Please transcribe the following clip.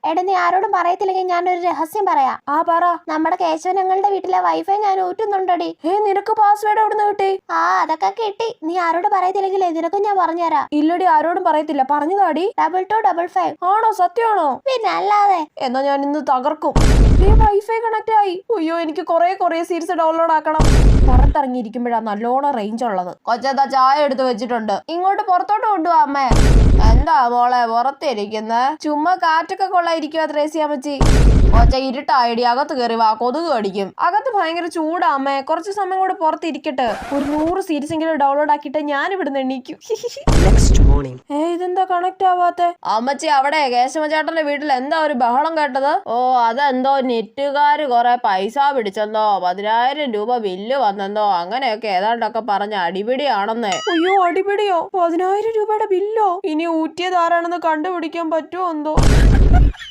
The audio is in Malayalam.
എടാ നീ ആരോടും പറയത്തില്ലെങ്കിൽ ഞാനൊരു രഹസ്യം പറയാം. ആ പറ. നമ്മുടെ കേശവനങ്ങളുടെ വീട്ടിലെ വൈഫൈ ഞാൻ ഊറ്റുന്നുണ്ടടി. നിനക്ക് പാസ്വേഡ് എവിടുന്ന് കിട്ടി? അതൊക്കെ കിട്ടി. നീ ആരോട് പറയത്തില്ലെങ്കിലേ നിനക്കും ഞാൻ പറഞ്ഞുതരാം. ഇല്ലടി, ആരോടും പറയത്തില്ല. പറഞ്ഞതാടി. 2255. ആണോ? സത്യമാണോ? പിന്നെ അല്ലാതെ. എന്നാ ഞാൻ ഇന്ന് തകർക്കും. വൈഫൈ കണക്ട് ആയി. അയ്യോ, എനിക്ക് കൊറേ സീരീസ് ഡൗൺലോഡ് ആക്കണം. പുറത്തിറങ്ങിയിരിക്കുമ്പോഴാ നല്ലോണം റേഞ്ച് ഉള്ളത്. കൊച്ചെന്താ ചായ എടുത്ത് വെച്ചിട്ടുണ്ട്, ഇങ്ങോട്ട് പുറത്തോട്ട് കൊണ്ടുപോവാ അമ്മേ. എന്താ മോളെ പുറത്തിരിക്കുന്ന? ചുമ്മാ കാറ്റൊക്കെ കൊള്ളായിരിക്കുവാ ത്രേസ്യാമ്മച്ചി. കൊച്ച ഇരുട്ടായിടി, അകത്ത് കയറി വാ, കൊതുക് കടിക്കും. അകത്ത് ഭയങ്കര ചൂടാ അമ്മേ, കുറച്ച് സമയം കൂടെ പുറത്തിരിക്കട്ടെ. ഒരു 100 സീരീസ് എങ്കിലും ഡൗൺലോഡ് ആക്കിയിട്ട് ഞാൻ ഇവിടുന്ന് എണീക്കും. ഇതെന്താ കണക്ട് ആവാത്തെ? അമ്മച്ചി, അവിടെ കേശവചേട്ടന്റെ വീട്ടിൽ എന്താ ഒരു ബഹളം കേട്ടത്? അതെന്തോ നെറ്റുകാര് കൊറേ പൈസ പിടിച്ചെന്നോ 10,000 രൂപ ബില്ല് വന്നെന്നോ അങ്ങനെയൊക്കെ ഏതാണ്ടൊക്കെ പറഞ്ഞ അടിപിടിയാണെന്നേ. അയ്യോ, അടിപിടിയോ? 10,000 രൂപയുടെ ബില്ലോ? ഇനി ഊറ്റിയത് ആരാണെന്ന് കണ്ടുപിടിക്കാൻ പറ്റുമോ എന്തോ.